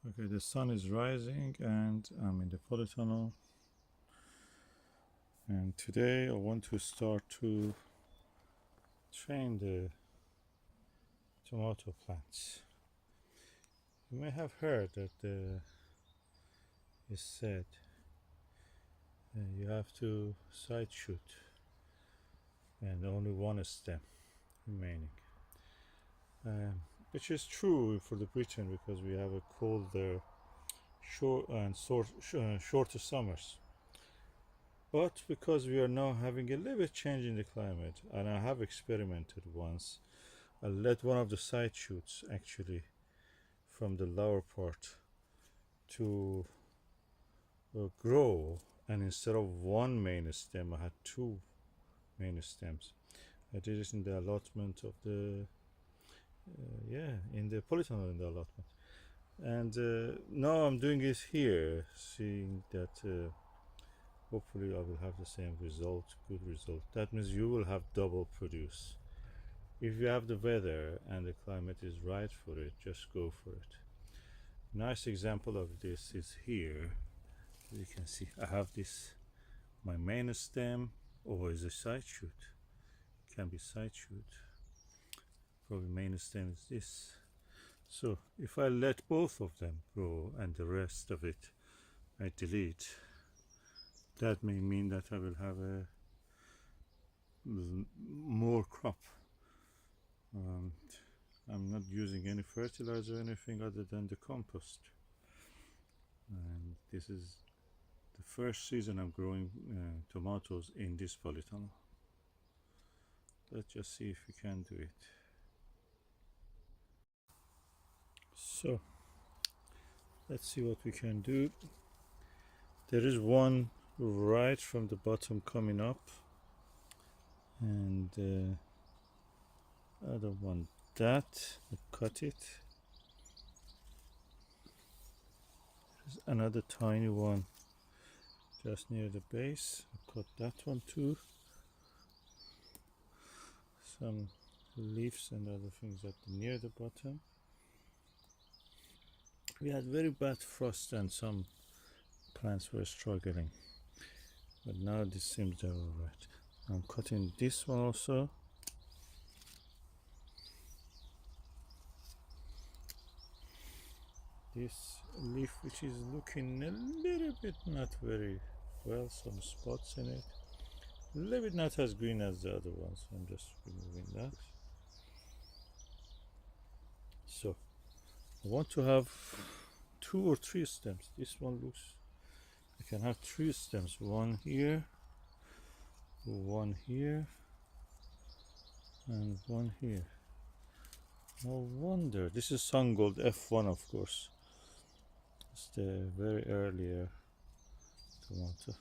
Okay, the sun is rising and I'm in the polytunnel, and today I want to start to train the tomato plants. You may have heard that it's said you have to side shoot and only one stem remaining, which is true for the Britain because we have a colder shorter summers. But because we are now having a little bit change in the climate, and I have experimented once, I let one of the side shoots actually from the lower part to grow, and instead of one main stem I had two main stems. I did it in the allotment of the in the polytunnel in the allotment, and now I'm doing it here, seeing that hopefully I will have the same result, good result. That means you will have double produce. If you have the weather and the climate is right for it, just go for it. Nice example of this is here. As you can see, I have this, my main stem, or is a side shoot. It can be side shoot. Probably main stem is this. So if I let both of them grow and the rest of it I delete, that may mean that I will have a more crop. I'm not using any fertilizer or anything other than the compost, and this is the first season I'm growing tomatoes in this polytunnel. Let's just see if we can do it. So let's see what we can do. There is one right from the bottom coming up, and I don't want that. I cut it. There's another tiny one just near the base. I cut that one too. Some leaves and other things near the bottom. We had very bad frost and some plants were struggling, but now this seems they're all right. I'm cutting this one also. This leaf, which is looking a little bit not very well, some spots in it, a little bit not as green as the other ones. I'm just removing that. So I want to have 2 or 3 stems. This one looks, I can have 3 stems, one here, one here, and one here. No wonder. This is Sungold F1, of course. It's the very earlier tomato.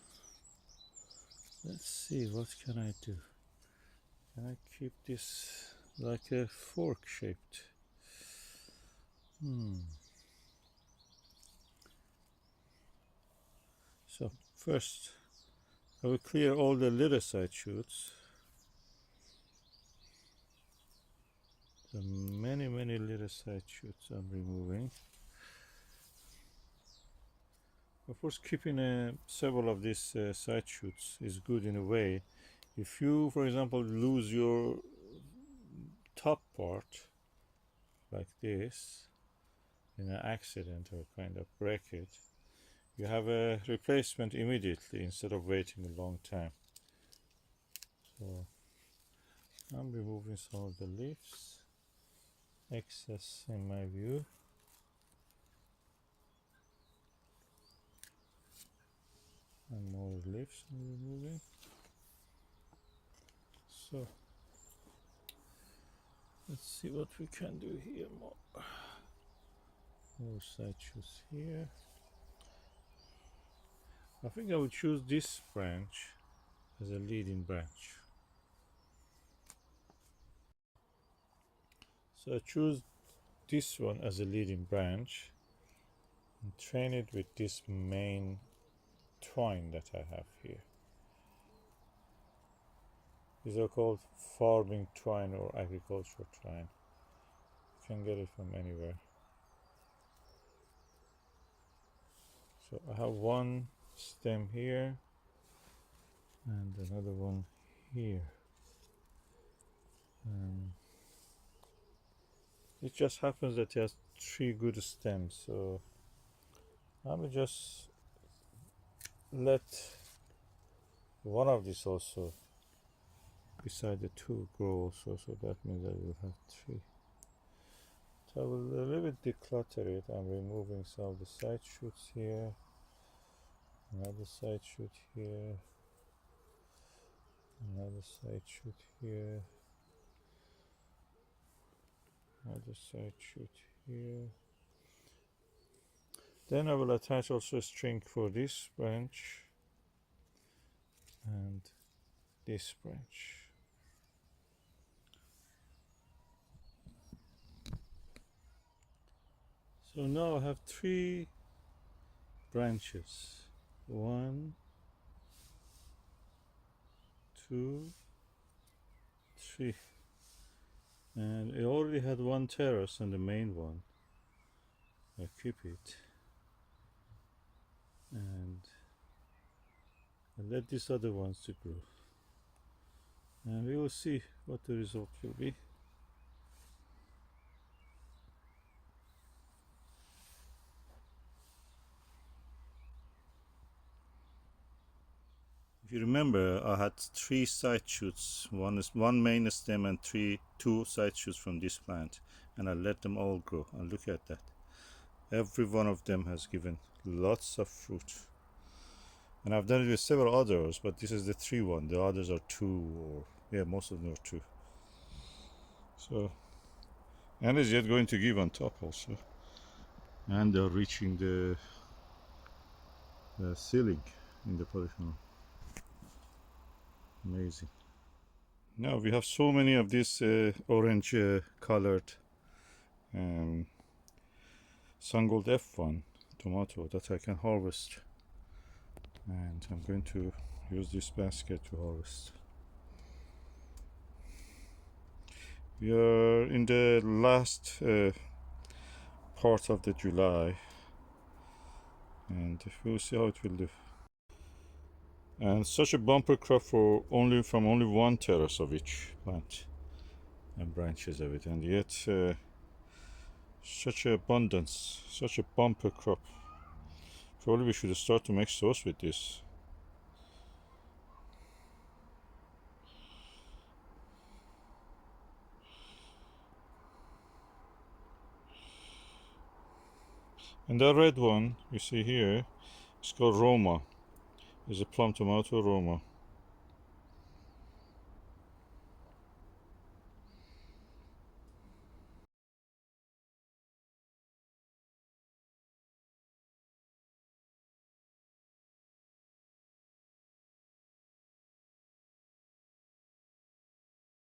Let's see, what can I do? Can I keep this like a fork shaped? So first I will clear all the little side shoots. The many little side shoots I'm removing. Of course, keeping several of these side shoots is good in a way. If you, for example, lose your top part like this in an accident or kind of break it, you have a replacement immediately instead of waiting a long time. So I'm removing some of the leaves, excess in my view. And more leaves I'm removing. So let's see what we can do here. More side shoots here. I think I would choose this branch as a leading branch. So I choose this one as a leading branch and train it with this main twine that I have here. These are called farming twine or agricultural twine. You can get it from anywhere. So I have one stem here and another one here. It just happens that it has 3 good stems, so I will just let one of these also beside the 2 grow also, so that means I will have 3. So I will a little bit declutter it. I'm removing some of the side shoots here, another side shoot here, another side shoot here, another side shoot here. Then I will attach also a string for this branch and this branch. So now I have 3 branches. 1, 2, 3. And I already had 1 terrace on the main one. I keep it. And I let these other ones to grow. And we will see what the result will be. If you remember, I had 3 side shoots, one main stem and 2 side shoots from this plant, and I let them all grow. And look at that. Every one of them has given lots of fruit. And I've done it with several others, but this is the 3 one. The others are 2, or yeah, most of them are 2. So, and it's yet going to give on top also. And they're reaching the ceiling in the polytunnel. Amazing. Now we have so many of these orange colored Sungold F1 tomato that I can harvest, and I'm going to use this basket to harvest. We are in the last part of the July, and we'll see how it will do. And such a bumper crop for from only 1 terrace of each plant and branches of it, and yet such abundance, such a bumper crop. Probably we should start to make sauce with this. And that red one you see here is called Roma. It's a plum tomato Roma.